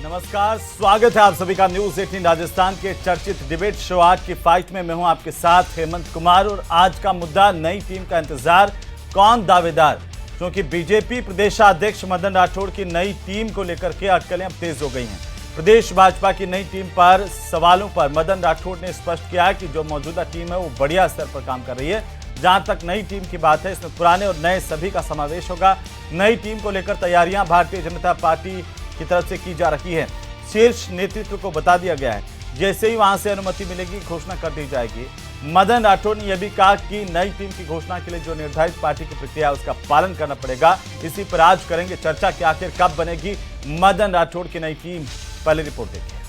नमस्कार, स्वागत है आप सभी का न्यूज 18 राजस्थान के चर्चित डिबेट शो आज की फाइट में। मैं हूं आपके साथ हेमंत कुमार और आज का मुद्दा नई टीम का इंतजार, कौन दावेदार। क्योंकि बीजेपी प्रदेशाध्यक्ष मदन राठौड़ की नई टीम को लेकर के अटकलें अब तेज हो गई हैं। प्रदेश भाजपा की नई टीम पर सवालों पर मदन राठौड़ ने स्पष्ट किया कि जो मौजूदा टीम है वो बढ़िया स्तर पर काम कर रही है। जहां तक नई टीम की बात है, इसमें पुराने और नए सभी का समावेश होगा। नई टीम को लेकर तैयारियां भारतीय जनता पार्टी की तरफ से की जा रही है। शीर्ष नेतृत्व को बता दिया गया है, जैसे ही वहां से अनुमति मिलेगी घोषणा कर दी जाएगी। मदन राठौड़ ने यह भी कहा कि नई टीम की घोषणा के लिए जो निर्धारित पार्टी की प्रक्रिया है उसका पालन करना पड़ेगा। इसी पर आज करेंगे चर्चा कि आखिर कब बनेगी मदन राठौड़ की नई टीम। पहले रिपोर्ट देखिए।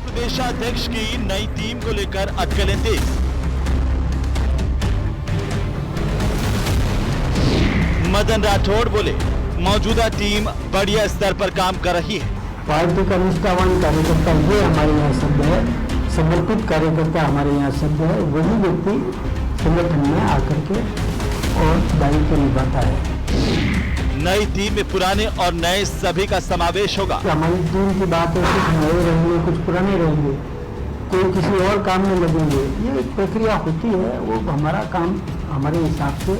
प्रदेशाध्यक्ष की नई टीम को लेकर अटकलें तेज। मदन राठौड़ बोले, मौजूदा टीम बढ़िया स्तर पर काम कर रही है। पार्टी का निष्ठावान कार्यकर्ता ये हमारे यहाँ शब्द है, समर्पित कार्यकर्ता हमारे यहाँ शब्द है। वही व्यक्ति संगठन में आकर के और दायित्व निभाता है। नई टीम में पुराने और नए सभी का समावेश होगा। हमारी टीम की बात है, कुछ नए रहेंगे, कुछ पुराने रहेंगे, कोई किसी और काम में लगेंगे। ये एक प्रक्रिया होती है, वो हमारा काम हमारे हिसाब से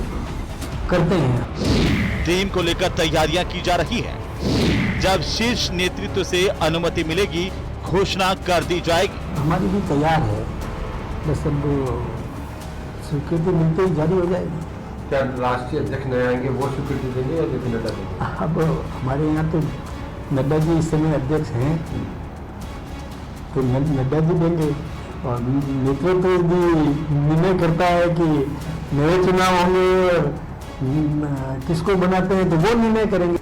करते हैं। टीम को लेकर तैयारियां की जा रही है। जब शीर्ष नेतृत्व से अनुमति मिलेगी घोषणा कर दी जाएगी। हमारी भी तैयार है, बस अब स्वीकृति मिलते ही जारी हो जाएगी। क्या राष्ट्रीय अध्यक्ष नए आएंगे वो स्वीकृति देंगे या जेपी नड्डा देंगे? अब हमारे यहाँ तो नड्डा जी इस समय अध्यक्ष हैं, तो नड्डा जी देंगे और नेतृत्व भी निर्णय करता है कि नए चुनाव होंगे और किसको बनाते हैं तो वो निर्णय करेंगे।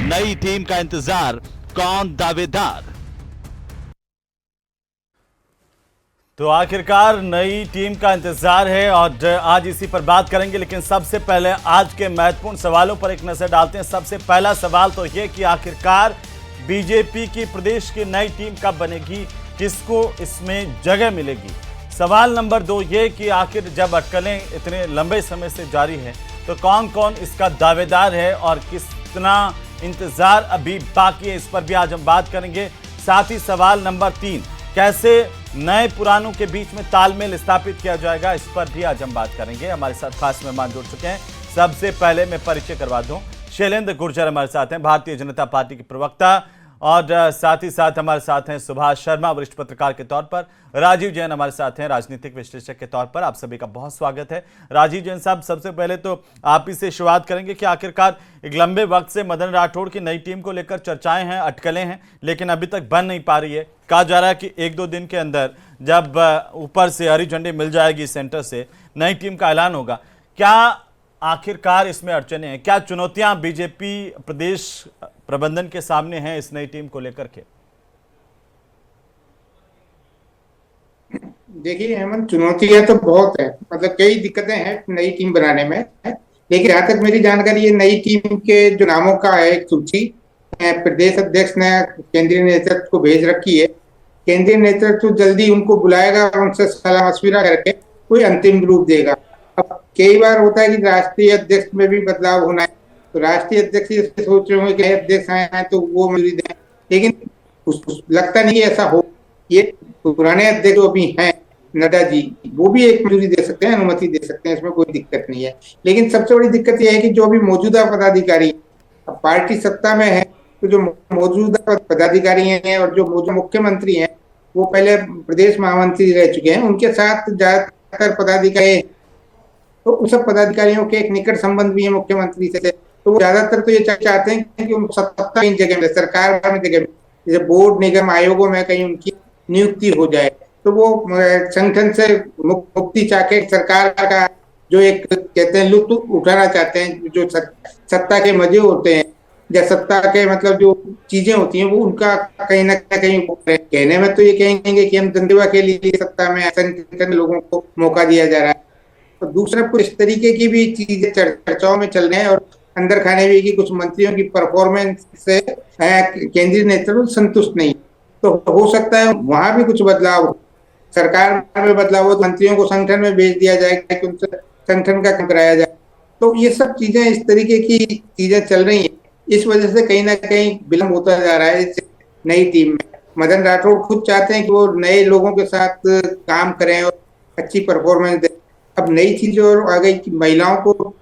नई टीम का इंतजार, कौन दावेदार। तो आखिरकार नई टीम का इंतजार है और आज इसी पर बात करेंगे। लेकिन सबसे पहले आज के महत्वपूर्ण सवालों पर एक नजर डालते हैं। सबसे पहला सवाल तो ये कि आखिरकार बीजेपी की प्रदेश की नई टीम कब बनेगी, किसको इसमें जगह मिलेगी। सवाल नंबर 2 ये कि आखिर जब अटकलें इतने लंबे समय से जारी है तो कौन कौन इसका दावेदार है और कितना इंतजार अभी बाकी है, इस पर भी आज हम बात करेंगे। साथ ही सवाल नंबर 3, कैसे नए पुरानों के बीच में तालमेल स्थापित किया जाएगा, इस पर भी आज हम बात करेंगे। हमारे साथ खास मेहमान जुड़ चुके हैं। सबसे पहले मैं परिचय करवा दूं, शैलेंद्र गुर्जर हमारे साथ हैं, भारतीय जनता पार्टी के प्रवक्ता, और साथ ही साथ हमारे साथ हैं सुभाष शर्मा, वरिष्ठ पत्रकार के तौर पर। राजीव जैन हमारे साथ हैं, राजनीतिक विश्लेषक के तौर पर। आप सभी का बहुत स्वागत है। राजीव जैन साहब, सबसे पहले तो आप ही से शुरुआत करेंगे कि आखिरकार एक लंबे वक्त से मदन राठौड़ की नई टीम को लेकर चर्चाएं हैं, अटकलें हैं, लेकिन अभी तक बन नहीं पा रही है। कहा जा रहा है कि 1-2 दिन के अंदर जब ऊपर से हरी झंडी मिल जाएगी सेंटर से, नई टीम का ऐलान होगा। क्या आखिरकार इसमें अड़चने हैं, क्या चुनौतियां बीजेपी प्रदेश प्रबंधन के सामने हैं इस नई टीम को लेकर के? देखिए हेमंत, चुनौतियां तो बहुत है, मतलब कई दिक्कतें हैं नई टीम बनाने में। लेकिन जहाँ तक मेरी जानकारी है, नई टीम के जो नामों का है एक सूची प्रदेश अध्यक्ष ने केंद्रीय नेतृत्व को भेज रखी है। केंद्रीय नेतृत्व जल्दी उनको बुलाएगा और उनसे सलाह मशविरा करके कोई अंतिम रूप देगा। अब कई बार होता है कि राष्ट्रीय अध्यक्ष में भी बदलाव होना है, तो राष्ट्रीय अध्यक्ष ये सोच रहे होंगे कि अध्यक्ष आए हैं तो वो मंजूरी दें, लेकिन लगता नहीं ऐसा हो। ये पुराने अध्यक्ष जो भी हैं नड्डा जी, वो भी एक मंजूरी दे सकते हैं, अनुमति दे सकते हैं, इसमें कोई दिक्कत नहीं है। लेकिन सबसे बड़ी दिक्कत यह है कि जो भी मौजूदा पदाधिकारी, पार्टी सत्ता में है तो जो मौजूदा पदाधिकारी हैं और जो मौजूदा मुख्यमंत्री हैं वो पहले प्रदेश महामंत्री रह चुके हैं, उनके साथ ज्यादातर पदाधिकारी, तो उन सब पदाधिकारियों के एक निकट संबंध भी है मुख्यमंत्री से। तो वो ज्यादातर तो ये चाहते हैं कि उन सत्ता की जगह में, सरकार में जगह में, जैसे बोर्ड निगम आयोगों में कहीं उनकी नियुक्ति हो जाए, तो वो संगठन से मुक्ति चाह के सरकार का जो एक कहते हैं लुत्फ उठाना चाहते हैं, जो सत्ता के मजे होते हैं या सत्ता के मतलब जो चीजें होती हैं वो उनका कहीं ना कहीं कहने में तो ये कहेंगे कि हम जनसेवा के लिए सत्ता में संगठन लोगों को मौका दिया जा रहा है। तो दूसरा कुछ इस तरीके की भी चीजें चर्चाओं में चल रहे हैं और अंदर खाने भी कि कुछ मंत्रियों की परफॉर्मेंस से केंद्रीय नेतृत्व संतुष्ट नहीं, तो हो सकता है वहां भी कुछ बदलाव, सरकार में बदलाव हो, मंत्रियों को संगठन में भेज दिया जाए कि उनसे संगठन का काम कराया जाए। तो ये सब चीजें इस तरीके की चीजें चल रही हैं। इस वजह से कहीं ना कहीं विलम्ब होता जा रहा है इस नई टीम में। मदन राठौड़ खुद चाहते हैं कि वो नए लोगों के साथ काम करें और अच्छी परफॉर्मेंस दें। अब नई चीज और आ गई कि महिलाओं को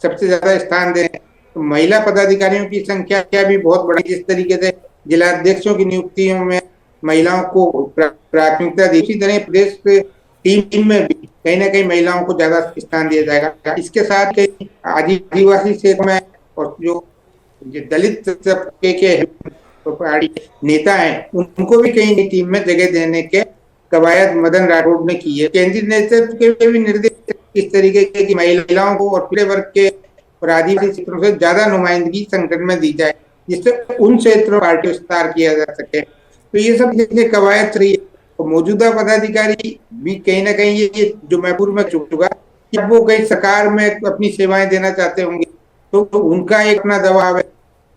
सबसे ज्यादा स्थान दें, तो महिला पदाधिकारियों की संख्या क्या भी बहुत बढ़ी। जिस तरीके से जिला अध्यक्षों की नियुक्तियों में महिलाओं को प्राथमिकता दी, इसी तरह प्रदेश टीम में भी कहीं ना कहीं महिलाओं को ज्यादा स्थान दिया जाएगा। इसके साथ कई आदिवासी क्षेत्र में और जो दलित तबके के नेता हैं उनको भी कहीं टीम में जगह देने के कवायद मदन राठौड़ ने की है। केंद्रीय नेतृत्व के भी निर्देश इस तरीके के कि महिलाओं को और पिछड़े वर्ग के और आदिवासी क्षेत्रों से ज्यादा नुमाइंदगी संगठन में दी जाए, जिससे उन क्षेत्रों में पार्टी विस्तार किया जा सके। तो ये सब जैसे कवायद रही है। तो मौजूदा पदाधिकारी भी कहीं ना कहीं ये जो मैं पूर्व में चुका कि अब वो कहीं सरकार में अपनी सेवाएं देना चाहते होंगे, तो उनका एक अपना दबाव है।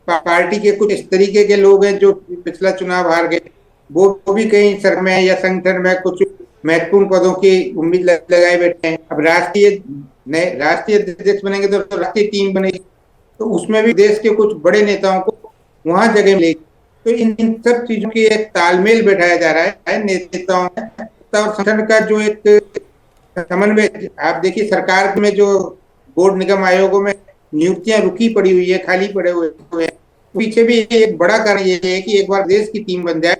पार्टी के कुछ इस तरीके के लोग हैं जो पिछला चुनाव हार गए, वो भी कहीं सर में या संगठन में कुछ महत्वपूर्ण पदों की उम्मीद लगाए बैठे हैं। अब राष्ट्रीय अध्यक्ष बनेंगे तो राष्ट्रीय टीम बनेगी, तो उसमें भी देश के कुछ बड़े नेताओं को वहां जगह मिलेगी। तो इन सब चीजों की एक तालमेल बैठाया जा रहा है नेताओं और संगठन का जो एक समन्वय। आप देखिए सरकार में जो बोर्ड निगम आयोगों में नियुक्तियां रुकी पड़ी हुई है, खाली पड़े हुए हैं, पीछे भी एक बड़ा कारण ये है कि एक बार देश की टीम बन जाए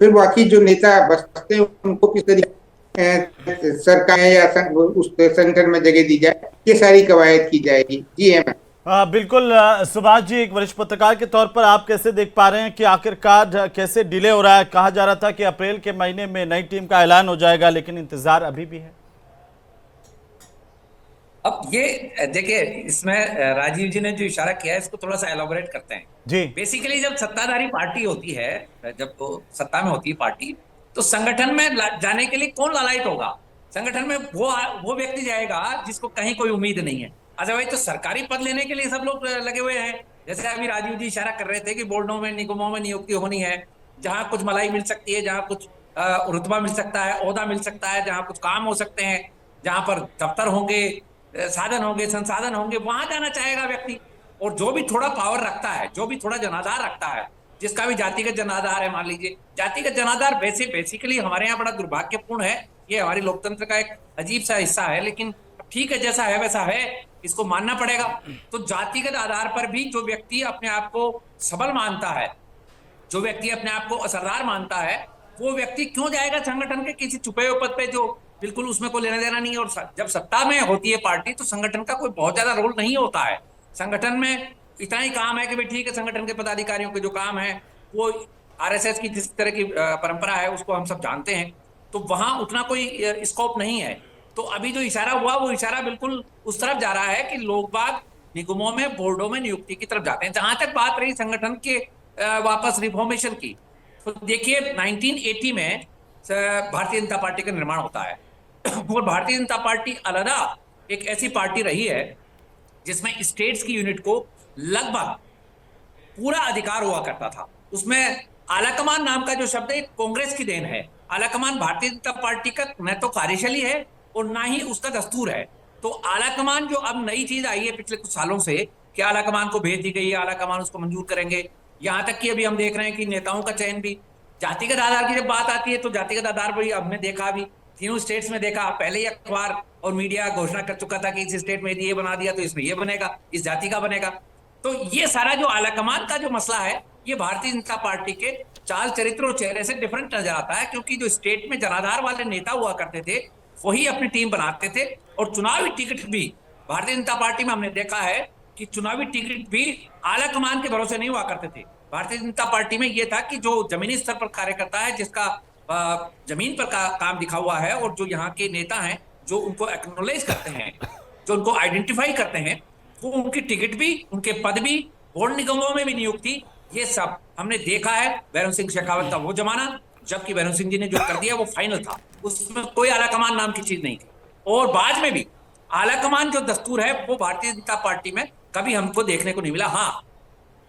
फिर बाकी जो नेता बचते हैं उनको किस तरीके सरकार या उस संगठन में जगह दी जाए, ये सारी कवायद की जाएगी। जी है बिल्कुल। सुभाष जी, एक वरिष्ठ पत्रकार के तौर पर आप कैसे देख पा रहे हैं कि आखिरकार कैसे डिले हो रहा है? कहा जा रहा था कि अप्रैल के महीने में नई टीम का ऐलान हो जाएगा, लेकिन इंतजार अभी भी है। अब ये देखिए, इसमें राजीव जी ने जो इशारा किया है इसको थोड़ा सा एलाबोरेट करते हैं जी। बेसिकली जब सत्ताधारी पार्टी होती है, जब वो सत्ता में होती है पार्टी, तो संगठन में जाने के लिए कौन लालायित होगा? संगठन में वो व्यक्ति जाएगा जिसको कहीं कोई उम्मीद नहीं है। अदरवाइज तो सरकारी पद लेने के लिए सब लोग लगे हुए हैं। जैसे अभी राजीव जी इशारा कर रहे थे कि बोर्डों में, निगमों में नियुक्ति होनी है, जहां कुछ मलाई मिल सकती है, जहां कुछ रुतबा मिल सकता है, ओहदा मिल सकता है, जहां कुछ काम हो सकते हैं, जहां पर दफ्तर होंगे, साधन होंगे, संसाधन होंगे, वहां जाना चाहेगा व्यक्ति। और जो भी थोड़ा पावर रखता है, जो भी थोड़ा जनाधार रखता है, जिसका भी जातिगत जनाधार है, मान लीजिए जातिगत जनाधार बेसिकली हमारे यहाँ बड़ा दुर्भाग्यपूर्ण है। ये हमारी लोकतंत्र का एक अजीब सा हिस्सा है, लेकिन ठीक है, जैसा है वैसा है, इसको मानना पड़ेगा। तो जातिगत आधार पर भी जो व्यक्ति अपने आप को सबल मानता है, जो व्यक्ति अपने आप को असरदार मानता है, वो व्यक्ति क्यों जाएगा संगठन के किसी छुपे हुए पद पे जो बिल्कुल उसमें कोई लेना देना नहीं है। और जब सत्ता में होती है पार्टी तो संगठन का कोई बहुत ज्यादा रोल नहीं होता है। संगठन में इतना ही काम है कि भाई ठीक है, संगठन के पदाधिकारियों के जो काम है वो आरएसएस की जिस तरह की परंपरा है उसको हम सब जानते हैं, तो वहां उतना कोई स्कोप नहीं है। तो अभी जो इशारा हुआ वो इशारा बिल्कुल उस तरफ जा रहा है कि लोग बाग निगमों में, बोर्डों में नियुक्ति की तरफ जाते हैं। जहां तक बात रही संगठन के वापस रिफॉर्मेशन की, तो देखिए 1980 में भारतीय जनता पार्टी का निर्माण होता है और भारतीय जनता पार्टी अलग एक ऐसी पार्टी रही है जिसमें स्टेट्स की यूनिट को लगभग पूरा अधिकार हुआ करता था। उसमें आलाकमान नाम का जो शब्द है कांग्रेस की देन है। आलाकमान भारतीय जनता पार्टी का न तो कार्यशैली है और ना ही उसका दस्तूर है। तो आलाकमान जो अब नई चीज आई है पिछले कुछ सालों से कि आलाकमान को भेज दी गई है, आलाकमान उसको मंजूर करेंगे। यहां तक कि अभी हम देख रहे हैं कि नेताओं का चयन भी जातिगत आधार की जब बात आती है तो जातिगत आधार पर हमने देखा भी, तीनों स्टेट्स में देखा। पहले ही अखबार और मीडिया घोषणा कर चुका था कि इस स्टेट में ये बना दिया तो इसमें ये बनेगा, इस जाति का बनेगा। तो ये सारा जो आलाकमान का जो मसला है ये भारतीय जनता पार्टी के चाल चरित्र और चेहरे से डिफरेंट नजर आता है, क्योंकि जो स्टेट में जनाधार वाले नेता हुआ करते थे वही अपनी टीम बनाते थे। और चुनावी टिकट भी भारतीय जनता पार्टी में हमने देखा है कि चुनावी टिकट भी आलाकमान के भरोसे नहीं हुआ करते थे। भारतीय जनता पार्टी में यह था कि जो जमीनी स्तर पर कार्यकर्ता है, जिसका जमीन पर काम दिखा हुआ है, और जो यहाँ के नेता हैं जो उनको एक्नॉलेज करते हैं, जो उनको आइडेंटिफाई करते हैं, वो उनकी टिकट भी, उनके पद भी, बोर्ड निगमों में भी नियुक्ति, ये सब हमने देखा है। बैरन सिंह शेखावत का वो जमाना जबकि बैरन सिंह जी ने जो कर दिया वो फाइनल था, उसमें कोई आलाकमान नाम की चीज नहीं थी। और बाद में भी आलाकमान जो दस्तूर है वो भारतीय जनता पार्टी में कभी हमको देखने को नहीं मिला। हाँ,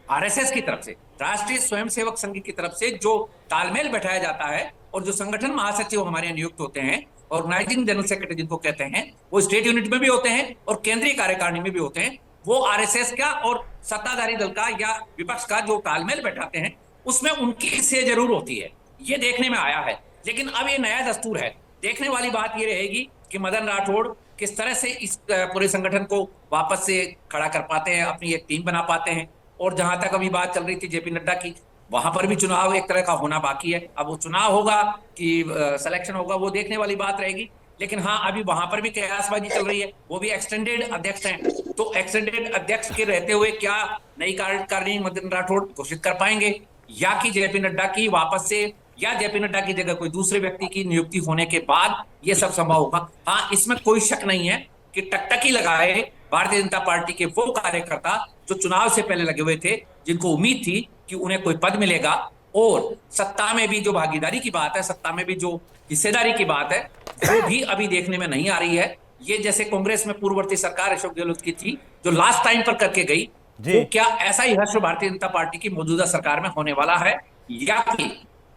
आरएसएस की तरफ से, राष्ट्रीय स्वयंसेवक संघ की तरफ से जो तालमेल बैठाया जाता है और जो संगठन महासचिव हमारे यहाँ नियुक्त होते हैं, ऑर्गेनाइजिंग जनरल सेक्रेटरी जिनको कहते हैं, वो स्टेट यूनिट में भी होते हैं और केंद्रीय कार्यकारिणी में भी होते हैं। वो आरएसएस का और सत्ताधारी दल का या विपक्ष का जो तालमेल बैठाते हैं उसमें उनकी हिस्से जरूर होती है, ये देखने में आया है। लेकिन अब ये नया दस्तूर है, देखने वाली बात ये रहेगी कि मदन राठौड़ किस तरह से इस पूरे संगठन को वापस से खड़ा कर पाते हैं, अपनी एक टीम बना पाते हैं। और जहां तक अभी बात चल रही थी जेपी नड्डा की, वहां पर भी चुनाव एक तरह का होना बाकी है। अब वो चुनाव होगा कि सिलेक्शन होगा, वो देखने वाली बात रहेगी। लेकिन हाँ, अभी वहां पर भी कयासबाजी चल रही है, वो भी एक्सटेंडेड अध्यक्ष हैं। तो एक्सटेंडेड अध्यक्ष के रहते हुए क्या नई कार्यकारिणी मदन राठौड़ घोषित कर पाएंगे, या कि जेपी नड्डा की वापस से, या जेपी नड्डा की जगह कोई दूसरे व्यक्ति की नियुक्ति होने के बाद ये सब संभव होगा। हाँ, इसमें कोई शक नहीं है कि टकटकी लगाए भारतीय जनता पार्टी के वो कार्यकर्ता जो चुनाव से पहले लगे हुए थे, जिनको उम्मीद थी कि उन्हें कोई पद मिलेगा, और सत्ता में भी जो भागीदारी की बात है, सत्ता में भी जो हिस्सेदारी की बात है, वो भी अभी देखने में नहीं आ रही है। ये जैसे कांग्रेस में पूर्ववर्ती सरकार अशोक गहलोत की थी, जो लास्ट टाइम पर करके गई, तो क्या ऐसा ही हश्र भारतीय जनता पार्टी की मौजूदा सरकार में होने वाला है, या कि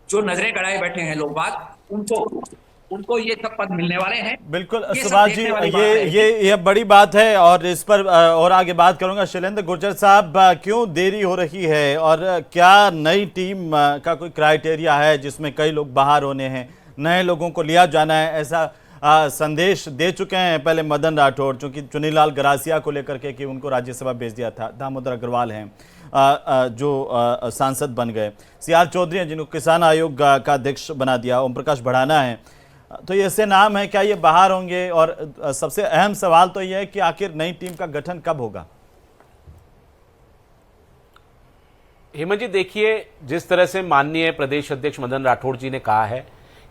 जो नजरें गड़ाए बैठे हैं लोग बाग, उनको ये सब पद मिलने वाले हैं? बिल्कुल सुभाष जी, ये बड़ी बात है और इस पर और आगे बात करूंगा। शैलेंद्र गुर्जर साहब, क्यों देरी हो रही है और क्या नई टीम का कोई क्राइटेरिया है जिसमें कई लोग बाहर होने हैं, नए लोगों को लिया जाना है, ऐसा संदेश दे चुके हैं पहले मदन राठौड़, चूंकि चुनीलाल गरासिया को लेकर के कि उनको राज्यसभा भेज दिया था, दामोदर अग्रवाल हैं जो सांसद बन गए, सीआर चौधरी हैं जिनको किसान आयोग का अध्यक्ष बना दिया, ओम प्रकाश भड़ाना है, तो ये ऐसे नाम है, क्या ये बाहर होंगे? और सबसे अहम सवाल तो ये है कि आखिर नई टीम का गठन कब होगा? हेमंत जी, देखिए, जिस तरह से माननीय प्रदेश अध्यक्ष मदन राठौड़ जी ने कहा है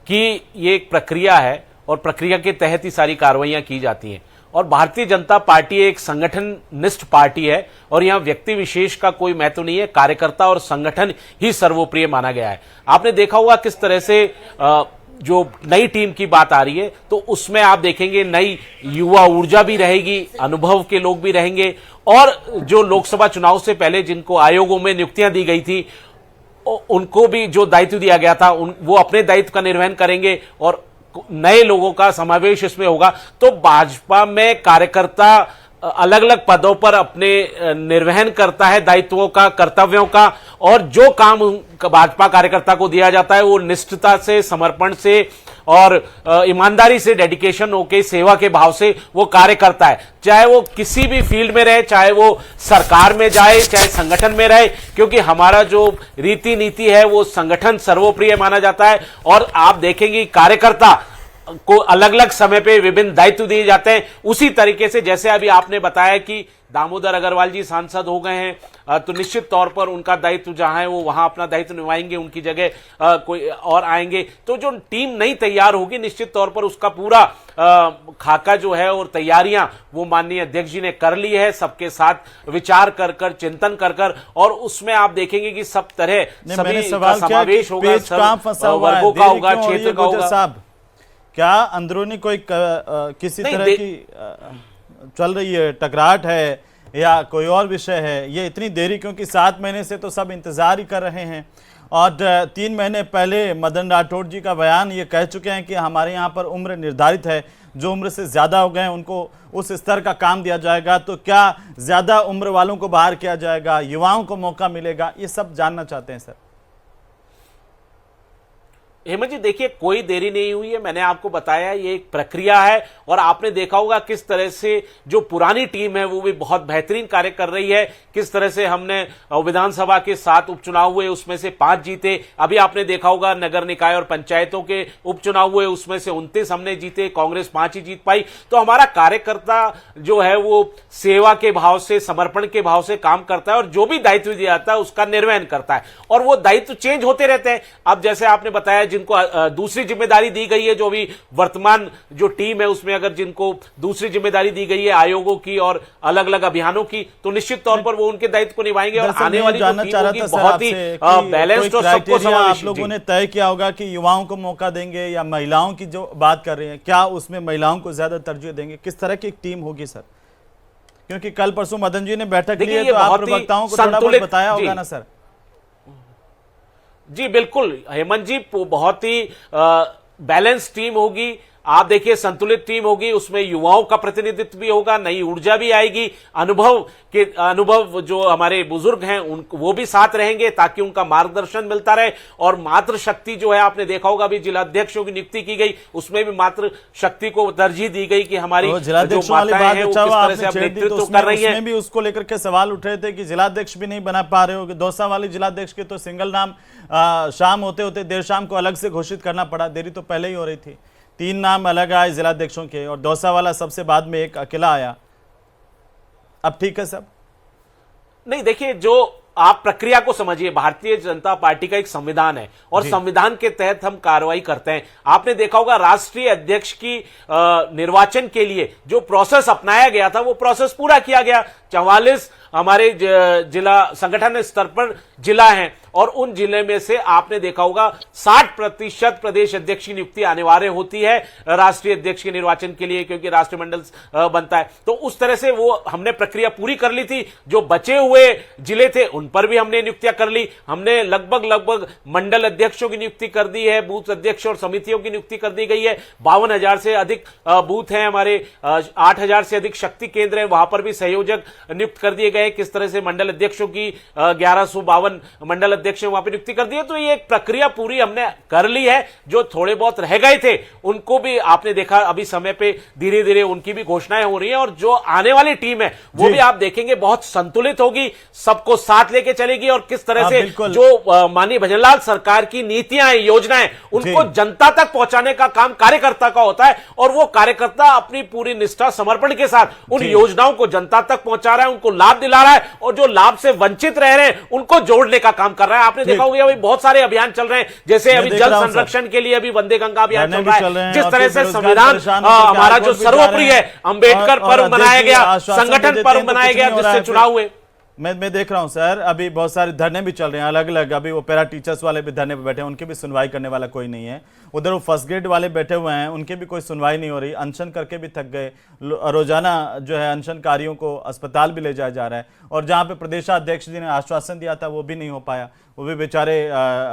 कि ये एक प्रक्रिया है और प्रक्रिया के तहत ही सारी कार्रवाइयां की जाती हैं, और भारतीय जनता पार्टी एक संगठन निष्ठ पार्टी है और यहां व्यक्ति विशेष का कोई महत्व नहीं है, कार्यकर्ता और संगठन ही सर्वोप्रिय माना गया है। आपने देखा होगा किस तरह से जो नई टीम की बात आ रही है, तो उसमें आप देखेंगे नई युवा ऊर्जा भी रहेगी, अनुभव के लोग भी रहेंगे, और जो लोकसभा चुनाव से पहले जिनको आयोगों में नियुक्तियां दी गई थी, उनको भी जो दायित्व दिया गया था, वो अपने दायित्व का निर्वहन करेंगे और नए लोगों का समावेश इसमें होगा। तो भाजपा में कार्यकर्ता अलग अलग पदों पर अपने निर्वहन करता है दायित्वों का, कर्तव्यों का, और जो काम भाजपा कार्यकर्ता को दिया जाता है वो निष्ठता से, समर्पण से और ईमानदारी से, डेडिकेशन होके, सेवा के भाव से वो कार्य करता है, चाहे वो किसी भी फील्ड में रहे, चाहे वो सरकार में जाए, चाहे संगठन में रहे, क्योंकि हमारा जो रीति नीति है वो संगठन सर्वोप्रिय माना जाता है। और आप देखेंगे कार्यकर्ता को अलग अलग समय पे विभिन्न दायित्व दिए जाते हैं। उसी तरीके से जैसे अभी आपने बताया कि दामोदर अग्रवाल जी सांसद हो गए हैं, तो निश्चित तौर पर उनका दायित्व जहां है वो वहां अपना दायित्व निभाएंगे, उनकी जगह कोई और आएंगे। तो जो टीम नई तैयार होगी, निश्चित तौर पर उसका पूरा खाका जो है और तैयारियां वो माननीय अध्यक्ष जी ने कर ली है, सबके साथ विचार कर कर, चिंतन कर कर, और उसमें आप देखेंगे कि सब तरह सभी का समावेश होगा, वर्गों का होगा, क्षेत्र का होगा। क्या अंदरूनी कोई किसी तरह की चल रही है, टकराहट है या कोई और विषय है? ये इतनी देरी क्योंकि 7 महीने से तो सब इंतजार ही कर रहे हैं, और 3 महीने पहले मदन राठौड़ जी का बयान ये कह चुके हैं कि हमारे यहाँ पर उम्र निर्धारित है, जो उम्र से ज़्यादा हो गए हैं उनको उस स्तर का काम दिया जाएगा। तो क्या ज़्यादा उम्र वालों को बाहर किया जाएगा, युवाओं को मौका मिलेगा? ये सब जानना चाहते हैं सर। हेमंत जी, देखिए, कोई देरी नहीं हुई है, मैंने आपको बताया ये एक प्रक्रिया है, और आपने देखा होगा किस तरह से जो पुरानी टीम है वो भी बहुत बेहतरीन कार्य कर रही है। किस तरह से हमने विधानसभा के 7 उपचुनाव हुए, उसमें से 5 जीते। अभी आपने देखा होगा नगर निकाय और पंचायतों के उपचुनाव हुए, उसमें से 29 हमने जीते, कांग्रेस 5 ही जीत पाई। तो हमारा कार्यकर्ता जो है वो सेवा के भाव से, समर्पण के भाव से काम करता है, और जो भी दायित्व दिया जाता है उसका निर्वहन करता है, और वो दायित्व चेंज होते रहते हैं। अब जैसे आपने बताया जिनको दूसरी जिम्मेदारी दी गई है, जो भी वर्तमान जो टीम है उसमें अगर जिनको दूसरी जिम्मेदारी दी गई है आयोगों की और अलग अलग अभियानों की, तो निश्चित तौर पर वो उनके दायित्व को निभाएंगे, और आने वाली जो टीम होगी बहुत ही बैलेंस्ड और सबको समावेशी। आप लोगों ने तय किया होगा कि युवाओं को मौका देंगे या महिलाओं की जो बात कर रहे हैं, क्या उसमें महिलाओं को ज्यादा तरजीह देंगे? किस तरह की टीम होगी सर? क्योंकि कल परसों मदन जी ने बैठक ली है, तो आप प्रवक्ताओं को थोड़ा बहुत बताया होगा ना सर? जी बिल्कुल हेमंत जी, बहुत ही बैलेंस टीम होगी, आप देखिए संतुलित टीम होगी, उसमें युवाओं का प्रतिनिधित्व भी होगा, नई ऊर्जा भी आएगी, अनुभव जो हमारे बुजुर्ग हैं उनको वो भी साथ रहेंगे ताकि उनका मार्गदर्शन मिलता रहे। और मातृ शक्ति जो है, आपने देखा होगा अभी जिलाध्यक्षों की नियुक्ति की गई, उसमें भी मातृ शक्ति को तरजीह दी गई कि हमारी जो माताएं हैं वो किस तरह से अब नेतृत्व कर रही है। भी उसको लेकर के सवाल उठ रहे थे कि जिलाध्यक्ष भी नहीं बना पा रहे हो, कि दौसा वाली जिलाध्यक्ष के तो सिंगल नाम शाम होते होते देर शाम को अलग से घोषित करना पड़ा, देरी तो पहले ही हो रही थी। 3 नाम अलग आए जिलाध्यक्षों के और दौसा वाला सबसे बाद में एक अकेला आया। अब ठीक है सब? नहीं, देखिए जो आप प्रक्रिया को समझिए, भारतीय जनता पार्टी का एक संविधान है और संविधान के तहत हम कार्रवाई करते हैं। आपने देखा होगा राष्ट्रीय अध्यक्ष की निर्वाचन के लिए जो प्रोसेस अपनाया गया था वो प्रोसेस पूरा किया गया। 44 हमारे जिला संगठन स्तर पर जिला हैं और उन जिले में से आपने देखा होगा 60% प्रदेश अध्यक्ष की नियुक्ति अनिवार्य होती है राष्ट्रीय अध्यक्ष के निर्वाचन के लिए, क्योंकि राष्ट्रमंडल बनता है। तो उस तरह से वो हमने प्रक्रिया पूरी कर ली थी। जो बचे हुए जिले थे उन पर भी हमने नियुक्तियां कर ली। हमने लगभग मंडल अध्यक्षों की नियुक्ति कर दी है, बूथ अध्यक्ष और समितियों की नियुक्ति कर दी गई है। 52,000 से अधिक बूथ हैं हमारे, 8,000 से अधिक शक्ति केंद्र हैं, वहां पर भी सहयोजक नियुक्त कर दिए गए। किस तरह से मंडल अध्यक्षों की 1152 मंडल अध्यक्ष वहां पर नियुक्ति कर दी है। तो ये एक प्रक्रिया पूरी हमने कर ली है। जो थोड़े बहुत रह गए थे उनको भी आपने देखा अभी समय पे धीरे धीरे उनकी भी घोषणाएं हो रही हैं और जो आने वाली टीम है वो भी आप देखेंगे बहुत संतुलित होगी, सबको साथ लेके चलेगी और किस तरह से जो माननीय भजनलाल सरकार की नीतियां योजनाएं उनको जनता तक पहुंचाने का काम कार्यकर्ता का होता है और वो कार्यकर्ता अपनी पूरी निष्ठा समर्पण के साथ उन योजनाओं को जनता तक पहुंचा रहा है, उनको लाभ दिला रहा है और जो लाभ से वंचित रह रहे हैं उनको जोड़ने का काम कर रहा है। आपने देखा होगा अभी बहुत सारे अभियान चल रहे हैं, जैसे अभी जल संरक्षण के लिए अभी वंदे गंगा अभियान चल रहा है। जिस तरह से संविधान हमारा जो सर्वोपरि है, अंबेडकर पर्व मनाया गया, संगठन पर्व मनाया गया जिससे चुनाव हुए। मैं देख रहा हूं सर, अभी बहुत सारे धरने भी चल रहे हैं अलग अलग। अभी वो पैरा टीचर्स वाले भी धरने पे बैठे हैं, उनकी भी सुनवाई करने वाला कोई नहीं है। उधर वो फर्स्ट ग्रेड वाले बैठे हुए हैं, उनकी भी कोई सुनवाई नहीं हो रही, अनशन करके भी थक गए। रोजाना जो है अनशनकारियों को अस्पताल भी ले जाया जा रहा है और जहाँ पे प्रदेशाध्यक्ष जी ने आश्वासन दिया था वो भी नहीं हो पाया। वो भी बेचारे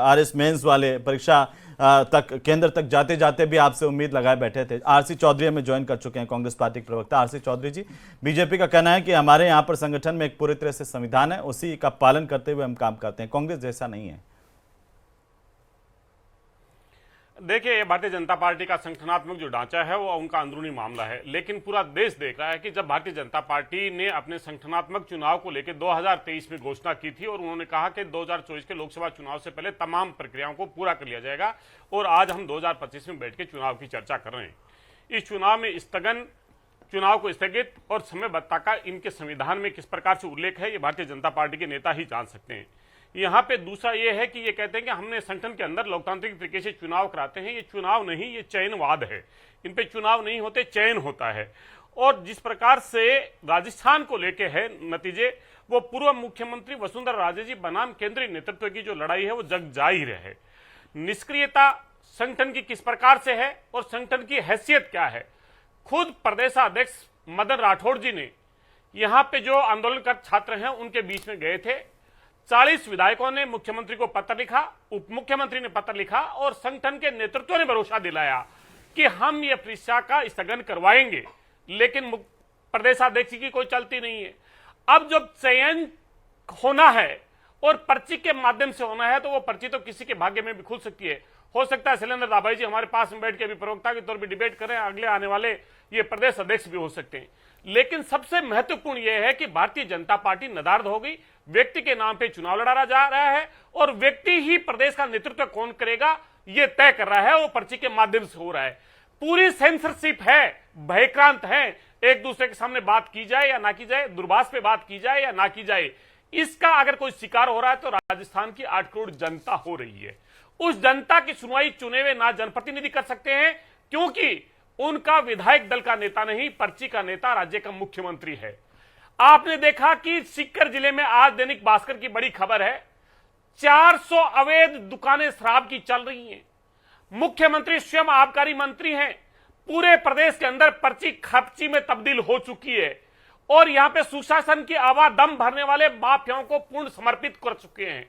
RS मेंस वाले परीक्षा तक केंद्र तक जाते जाते भी आपसे उम्मीद लगाए बैठे थे। RC चौधरी हमें ज्वाइन कर चुके हैं, कांग्रेस पार्टी के प्रवक्ता RC चौधरी जी। बीजेपी का कहना है कि हमारे यहाँ पर संगठन में एक पूरी तरह से संविधान है, उसी का पालन करते हुए हम काम करते हैं, कांग्रेस जैसा नहीं है। देखिए, ये भारतीय जनता पार्टी का संगठनात्मक जो ढांचा है वो उनका अंदरूनी मामला है, लेकिन पूरा देश देख रहा है कि जब भारतीय जनता पार्टी ने अपने संगठनात्मक चुनाव को लेकर 2023 में घोषणा की थी और उन्होंने कहा कि 2024 के लोकसभा चुनाव से पहले तमाम प्रक्रियाओं को पूरा कर लिया जाएगा और आज हम 2025 में बैठ के चुनाव की चर्चा कर रहे हैं। इस चुनाव में चुनाव को स्थगित और समयबद्धता का इनके संविधान में किस प्रकार से उल्लेख है, ये भारतीय जनता पार्टी के नेता ही जान सकते हैं। यहाँ पे दूसरा ये है कि ये कहते हैं कि हमने संगठन के अंदर लोकतांत्रिक तरीके से चुनाव कराते हैं। ये चुनाव नहीं, ये चयनवाद है। इन पे चुनाव नहीं होते, चयन होता है। और जिस प्रकार से राजस्थान को लेके है नतीजे, वो पूर्व मुख्यमंत्री वसुंधरा राजे जी बनाम केंद्रीय नेतृत्व की जो लड़ाई है वो जग जाहिर है। निष्क्रियता संगठन की किस प्रकार से है और संगठन की हैसियत क्या है, खुद प्रदेशाध्यक्ष मदन राठौड़ जी ने यहाँ पे जो आंदोलनरत छात्र हैं उनके बीच में गए थे। 40 विधायकों ने मुख्यमंत्री को पत्र लिखा, उप मुख्यमंत्री ने पत्र लिखा और संगठन के नेतृत्व ने भरोसा दिलाया कि हम ये परीक्षा का स्थगन करवाएंगे, लेकिन प्रदेशाध्यक्ष की कोई चलती नहीं है। अब जब चयन होना है और पर्ची के माध्यम से होना है तो वो पर्ची तो किसी के भाग्य में भी खुल सकती है। हो सकता है शैलेंद्र दाभाई जी हमारे पास में बैठ के अभी प्रवक्ता के तौर पर डिबेट करें, अगले आने वाले ये प्रदेश अध्यक्ष भी हो सकते हैं। लेकिन सबसे महत्वपूर्ण यह है कि भारतीय जनता पार्टी नदारद हो गई, व्यक्ति के नाम पे चुनाव लड़ा जा रहा है और व्यक्ति ही प्रदेश का नेतृत्व कौन करेगा यह तय कर रहा है, वो पर्ची के माध्यम से हो रहा है। पूरी सेंसरशिप है, भयक्रांत है, एक दूसरे के सामने बात की जाए या ना की जाए, दूरभाष पे बात की जाए या ना की जाए, इसका अगर कोई शिकार हो रहा है तो राजस्थान की 8 करोड़ जनता हो रही है। उस जनता की सुनवाई चुने हुए ना जनप्रतिनिधि कर सकते हैं, क्योंकि उनका विधायक दल का नेता नहीं, पर्ची का नेता राज्य का मुख्यमंत्री है। आपने देखा कि सीकर जिले में आज दैनिक भास्कर की बड़ी खबर है, 400 अवैध दुकानें शराब की चल रही हैं। मुख्यमंत्री स्वयं आबकारी मंत्री हैं, पूरे प्रदेश के अंदर पर्ची खर्ची में तब्दील हो चुकी है और यहां पे सुशासन की आवादम भरने वाले माफियाओं को पूर्ण समर्पित कर चुके हैं।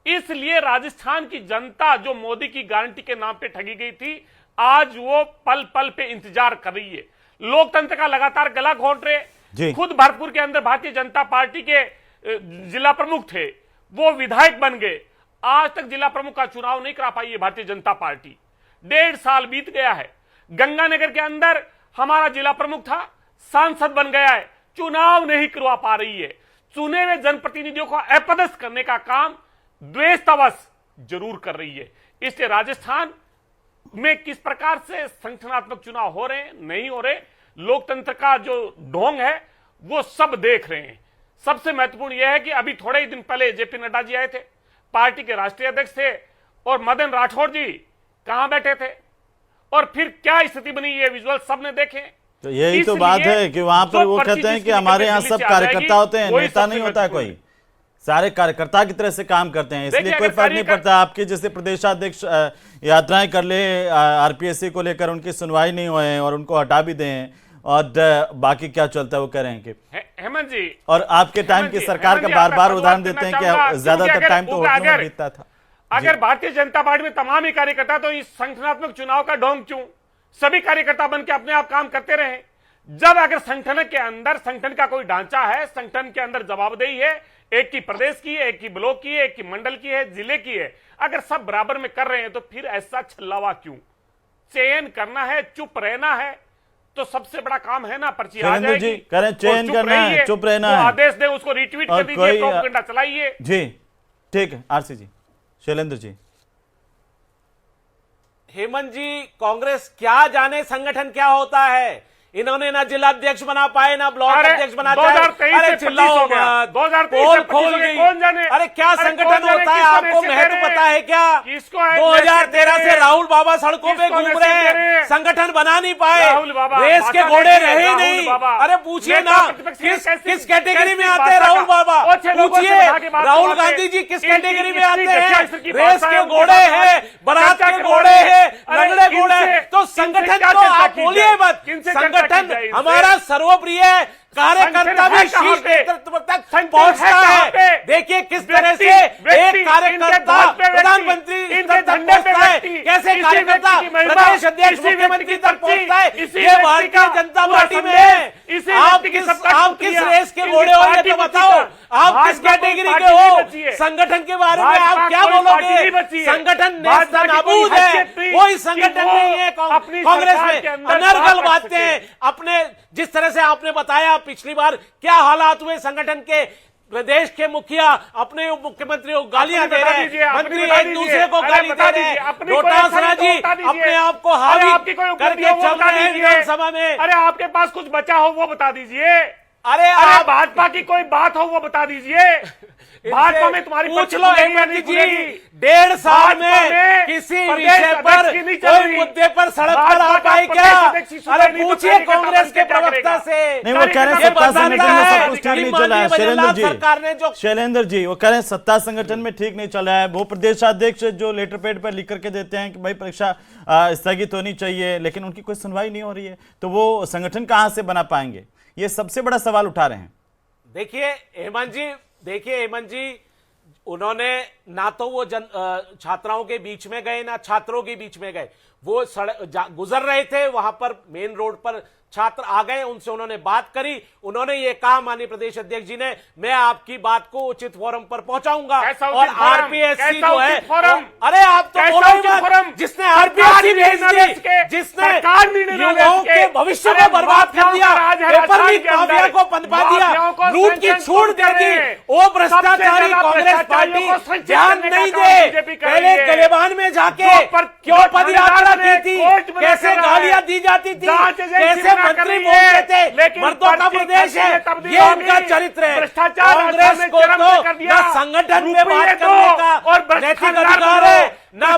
इसलिए राजस्थान की जनता जो मोदी की गारंटी के नाम पे ठगी गई थी, आज वो पल पल पे इंतजार कर रही है। लोकतंत्र का लगातार गला घोंट रहे। खुद भरतपुर के अंदर भारतीय जनता पार्टी के जिला प्रमुख थे, वो विधायक बन गए। आज तक जिला प्रमुख का चुनाव नहीं करा पाई है भारतीय जनता पार्टी। 1.5 साल बीत गया है। गंगानगर के अंदर हमारा जिला प्रमुख था, सांसद बन गया है, चुनाव नहीं करवा पा रही है। चुने हुए जनप्रतिनिधियों को अपदस्थ करने का काम द्वेषतावश जरूर कर रही है। इसलिए राजस्थान में किस प्रकार से संगठनात्मक चुनाव हो रहे हैं, नहीं हो रहे, लोकतंत्र का जो ढोंग है वो सब देख रहे हैं। सबसे महत्वपूर्ण यह है कि अभी थोड़े ही दिन पहले जेपी नड्डा जी आए थे, पार्टी के राष्ट्रीय अध्यक्ष थे, और मदन राठौर जी कहां बैठे थे, और फिर क्या स्थिति बनी ये विजुअल सबने देखे। तो यही तो बात है कि वहां पर वो कहते हैं कि हमारे यहाँ सब कार्यकर्ता होते हैं, नेता नहीं होता है कोई, सारे कार्यकर्ता की तरह से काम करते हैं, इसलिए कोई फर्क नहीं पड़ता। आपके जैसे प्रदेशाध्यक्ष यात्राएं कर ले, आरपीएससी को लेकर उनकी सुनवाई नहीं हुए और उनको हटा भी दें, और बाकी क्या चलता है वो कह रहे हैं कि हेमंत जी, और आपके टाइम की सरकार का बार बार उदाहरण देते हैं कि ज्यादातर टाइम तो होटलों में बीतता था। अगर भारतीय जनता पार्टी में तमाम ही कार्यकर्ता, तो इस संगठनात्मक चुनाव का ढोंग क्यों? सभी कार्यकर्ता बनकर अपने आप काम करते रहे। जब अगर संगठन के अंदर संगठन का कोई ढांचा है, संगठन के अंदर जवाबदेही है, एक की प्रदेश की है, एक की ब्लॉक की है, एक की मंडल की है, जिले की है, अगर सब बराबर में कर रहे हैं तो फिर ऐसा छल्लावा क्यों? चयन करना है, चुप रहना है, तो सबसे बड़ा काम है ना, पर्ची आ जाएगी जी करें, चयन करना है, चुप रहना है, आदेश दे, उसको रिट्वीट कर दीजिए, प्रोपेगेंडा चलाइए। जी ठीक है। आरसी जी, शैलेंद्र जी। हेमंत जी, कांग्रेस क्या जाने संगठन क्या होता है। इन्होंने ना जिला अध्यक्ष बना पाए, ना ब्लॉक अध्यक्ष बना पाए। 2023 चिल्लाओ मत, पोल खोल गई। कौन जाने, अरे क्या संगठन होता है, आपको महत्व पता है क्या? 2013 से राहुल बाबा सड़कों पे घूम रहे हैं, संगठन बना नहीं पाए, रेस के घोड़े रहे नहीं। अरे पूछिए ना, किस कैटेगरी में आते हैं राहुल बाबा? पूछिए राहुल गांधी जी किस कैटेगरी में आते हैं? रेस के घोड़े हैं, बारात के घोड़े हैं, लंगड़े घोड़े। तो संगठन को आप बोलिए मत, संगठन हमारा सर्वप्रिय कार्यकर्ता भी शीर्ष नेतृत्व तक पहुंचता है। देखिए किस तरह से एक कार्यकर्ता प्रधानमंत्री तक पहुंचता है, कैसे कार्यकर्ता प्रदेश अध्यक्ष मुख्यमंत्री तक पहुंचता है। ये भारतीय जनता पार्टी में है। आप किस रेस के घोड़े होंगे तो बताओ, आप किस कैटेगरी के हो? संगठन के बारे में आप क्या बोलोगे? संगठन नेस्तनाबूद है, कोई संगठन नहीं है कांग्रेस में। अनर्गल बातें हैं, अपने जिस तरह से आपने बताया पिछली बार क्या हालात हुए संगठन के, प्रदेश के मुखिया अपने मुख्यमंत्री को गालियां दे रहे हैं, मंत्री एक दूसरे को गाली दे रहे हैं, डोटासरा जी अपने आप को हावी करके चल रहे हैं विधानसभा में। अरे आपके पास कुछ बचा हो वो बता दीजिए। अरे भाजपा की कोई बात हो वो बता दीजिए। भाजपा में तुम्हारी पूछ लो हेमंत जी, 1.5 साल में किसी विषय पर कोई मुद्दे पर सड़क पर आ पाए क्या? अरे पूछिए कांग्रेस के प्रवक्ता से। नहीं, वो कह रहे हैं सत्ता संगठन में सब कुछ ठीक नहीं चल रहा है। शैलेंद्र जी, शैलेंद्र जी वो कह रहे हैं सत्ता संगठन में ठीक नहीं चल रहा है। वो प्रदेशाध्यक्ष जो लेटर पैड पर लिख करके देते हैं कि भाई परीक्षा स्थगित होनी चाहिए, लेकिन उनकी कोई सुनवाई नहीं हो रही है, तो वो संगठन कहां से बना पाएंगे? ये सबसे बड़ा सवाल उठा रहे हैं। देखिए हेमंत जी, उन्होंने ना तो वो छात्राओं के बीच में गए, ना छात्रों के बीच में गए। वो गुजर रहे थे, वहां पर मेन रोड पर छात्र आ गए, उनसे उन्होंने बात करी, उन्होंने ये कहा माननीय प्रदेश अध्यक्ष जी ने, मैं आपकी बात को उचित फोरम पर पहुंचाऊंगा। और आरपीएससी जो है, अरे आप तो बोलो मत, जिसने आरपीएससी भेज दी, जिसने युवाओं के भविष्य को बर्बाद कर दिया, पेपर लीक माफिया को पनपा दिया, लूट की छूट दे दी, वो भ्रष्टाचारी कांग्रेस पार्टी ध्यान नहीं दे। पहले गलेबान में जाके क्यों पदयात्रा की थी, कैसे गालियां दी जाती थी, कैसे मंत्री बोलते थे, मर्दों का प्रदेश है, ये उनका चरित्र है। कांग्रेस को तो न संगठन में बात करने का नैतिक अधिकार है, ना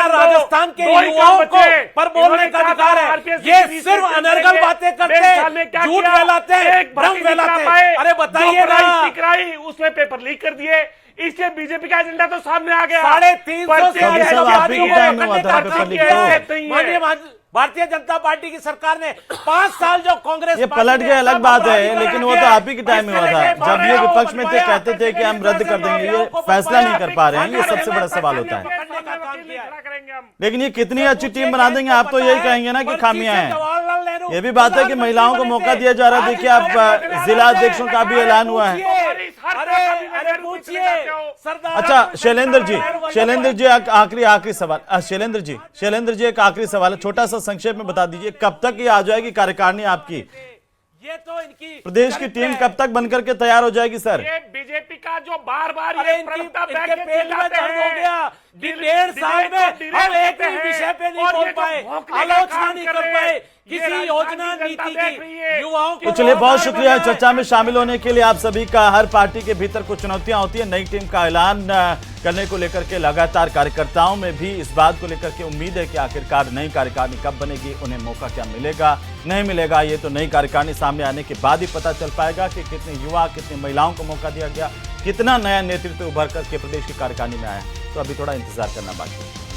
राजस्थान के युवाओं को पर बोलने का अधिकार है। ये सिर्फ अनर्गल बातें करते हैं, झूठ फैलाते हैं, भ्रम फैलाते हैं। अरे बताइए ना, उसमें पेपर लीक कर दिए, इसलिए बीजेपी का एजेंडा तो सामने आ गया। 350 भारतीय जनता पार्टी की सरकार ने 5 साल जो कांग्रेस ये पलट गए अलग बात है, लेकिन वो तो आप ही के टाइम में हुआ था जब ये विपक्ष में थे, कहते थे कि हम रद्द कर देंगे, ये फैसला नहीं कर पा रहे हैं। ये सबसे बड़ा सवाल होता है। का काम वकील किया नहीं खड़ा है। करेंगे हम। लेकिन ये कितनी अच्छी टीम बना देंगे आप तो यही कहेंगे ना कि खामियां हैं। ये भी बात है कि महिलाओं को मौका दिया जा रहा है। देखिए आप जिला अध्यक्षों का भी ऐलान हुआ है। अरे पूछिए सरदार। अच्छा शैलेंद्र जी आखिरी सवाल। शैलेंद्र जी एक आखिरी सवाल है, छोटा सा संक्षेप में बता दीजिए कब तक ये आ जाएगी कार्यकारिणी आपकी? ये तो इनकी प्रदेश की टीम कब तक बनकर के तैयार हो जाएगी सर? ये बीजेपी का जो बार बार अरे ये प्रवक्ता बैठ के पेट में चिल्लाते दर्द हो हैं, गया। डेढ़ साल में हम एक भी विषय पे नहीं बोल पाए, आलोचना नहीं कर पाए किसी योजना नीति की, युवाओं को। तो चलिए बहुत शुक्रिया चर्चा में शामिल होने के लिए आप सभी का। हर पार्टी के भीतर कुछ चुनौतियां होती है। नई टीम का ऐलान करने को लेकर के लगातार कार्यकर्ताओं में भी इस बात को लेकर के उम्मीद है कि आखिरकार नई कार्यकारिणी कब बनेगी, उन्हें मौका क्या मिलेगा नहीं मिलेगा, ये तो नई कार्यकारिणी सामने आने के बाद ही पता चल पाएगा कि कितने युवा कितनी महिलाओं को मौका दिया गया, कितना नया नेतृत्व उभर करके प्रदेश की कार्यकारिणी में आया। तो अभी थोड़ा इंतजार करना बाकी है।